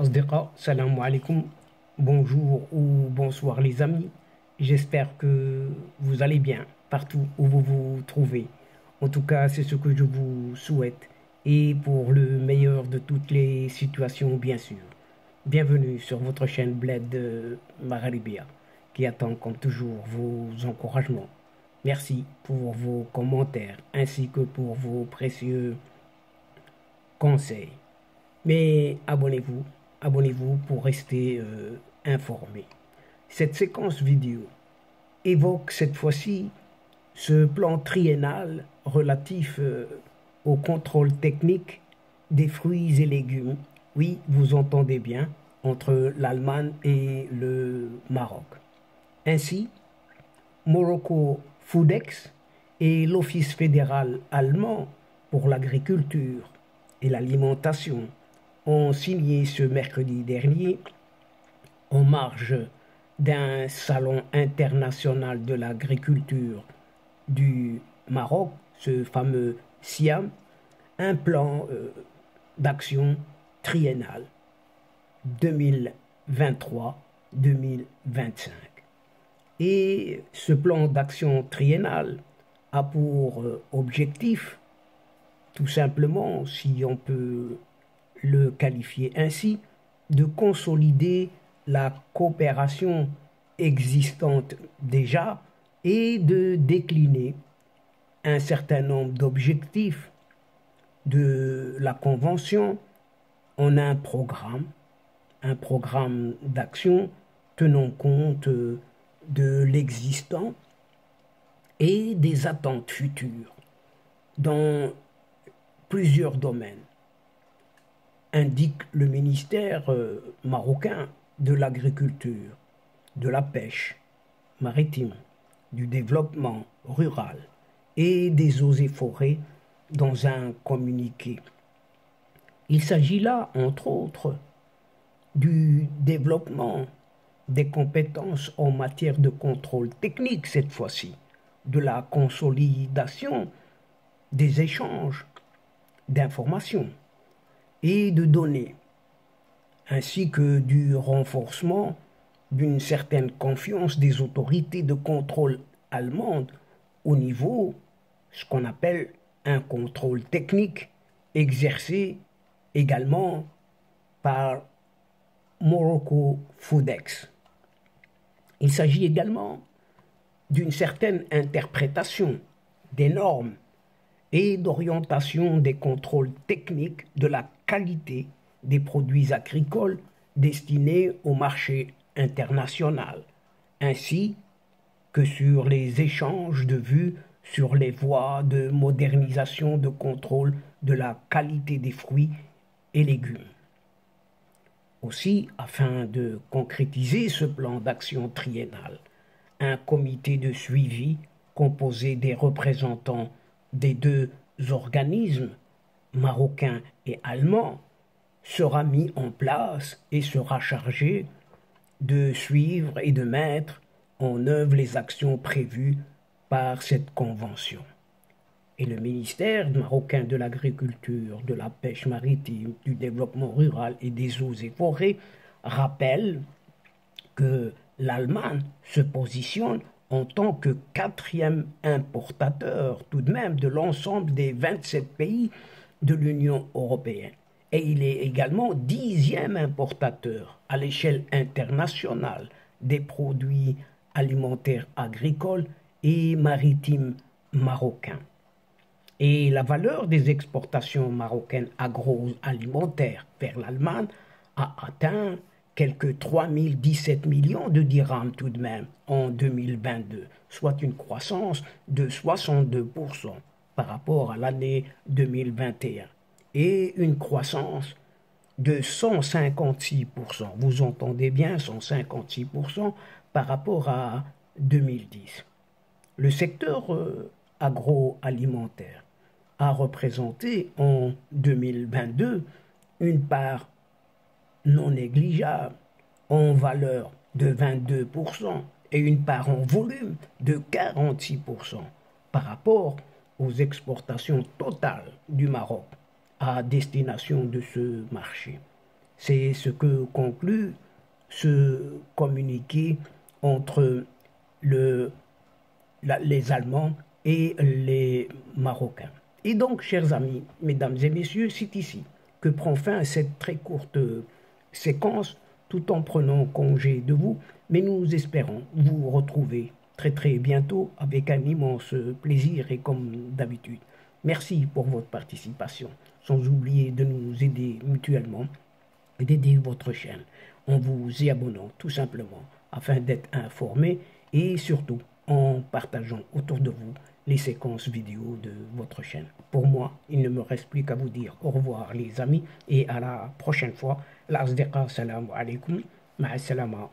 Asdiqa, salam alaikum, bonjour ou bonsoir les amis. J'espère que vous allez bien partout où vous vous trouvez. En tout cas, c'est ce que je vous souhaite et pour le meilleur de toutes les situations, bien sûr. Bienvenue sur votre chaîne Bled Magharibia qui attend comme toujours vos encouragements. Merci pour vos commentaires ainsi que pour vos précieux conseils. Mais abonnez-vous pour rester informé. Cette séquence vidéo évoque cette fois-ci ce plan triennal relatif au contrôle technique des fruits et légumes. Oui, vous entendez bien, entre l'Allemagne et le Maroc. Ainsi, Morocco Foodex et l'Office fédéral allemand pour l'agriculture et l'alimentation ont signé ce mercredi dernier, en marge d'un salon international de l'agriculture du Maroc, ce fameux SIAM, un plan d'action triennal 2023-2025. Et ce plan d'action triennal a pour objectif, tout simplement, si on peut le qualifier ainsi, de consolider la coopération existante déjà et de décliner un certain nombre d'objectifs de la Convention en un programme d'action tenant compte de l'existant et des attentes futures dans plusieurs domaines, indique le ministère marocain de l'agriculture, de la pêche maritime, du développement rural et des eaux et forêts dans un communiqué. Il s'agit là, entre autres, du développement des compétences en matière de contrôle technique cette fois-ci, de la consolidation des échanges d'informations et de données, ainsi que du renforcement d'une certaine confiance des autorités de contrôle allemandes au niveau, ce qu'on appelle un contrôle technique, exercé également par Morocco Foodex. Il s'agit également d'une certaine interprétation des normes et d'orientation des contrôles techniques de la qualité des produits agricoles destinés au marché international, ainsi que sur les échanges de vues sur les voies de modernisation de contrôle de la qualité des fruits et légumes. Aussi, afin de concrétiser ce plan d'action triennal, un comité de suivi composé des représentants des deux organismes, marocains et allemands, sera mis en place et sera chargé de suivre et de mettre en œuvre les actions prévues par cette convention. Et le ministère marocain de l'agriculture, de la pêche maritime, du développement rural et des eaux et forêts rappelle que l'Allemagne se positionne en tant que quatrième importateur tout de même de l'ensemble des 27 pays de l'Union européenne. Et il est également 10e importateur à l'échelle internationale des produits alimentaires agricoles et maritimes marocains. Et la valeur des exportations marocaines agroalimentaires vers l'Allemagne a atteint quelques 3017 millions de dirhams tout de même en 2022, soit une croissance de 62% par rapport à l'année 2021 et une croissance de 156%. Vous entendez bien, 156% par rapport à 2010. Le secteur agroalimentaire a représenté en 2022 une part non négligeable en valeur de 22% et une part en volume de 46% par rapport aux exportations totales du Maroc à destination de ce marché. C'est ce que conclut ce communiqué entre les Allemands et les Marocains. Et donc, chers amis, mesdames et messieurs, c'est ici que prend fin cette très courte séquence, tout en prenant congé de vous, mais nous espérons vous retrouver très très bientôt avec un immense plaisir et comme d'habitude. Merci pour votre participation, sans oublier de nous aider mutuellement et d'aider votre chaîne en vous y abonnant tout simplement afin d'être informé et surtout en partageant autour de vous les séquences vidéo de votre chaîne. Pour moi, il ne me reste plus qu'à vous dire au revoir les amis et à la prochaine fois. L'asdiqa, salam alaikum, ma'as salama.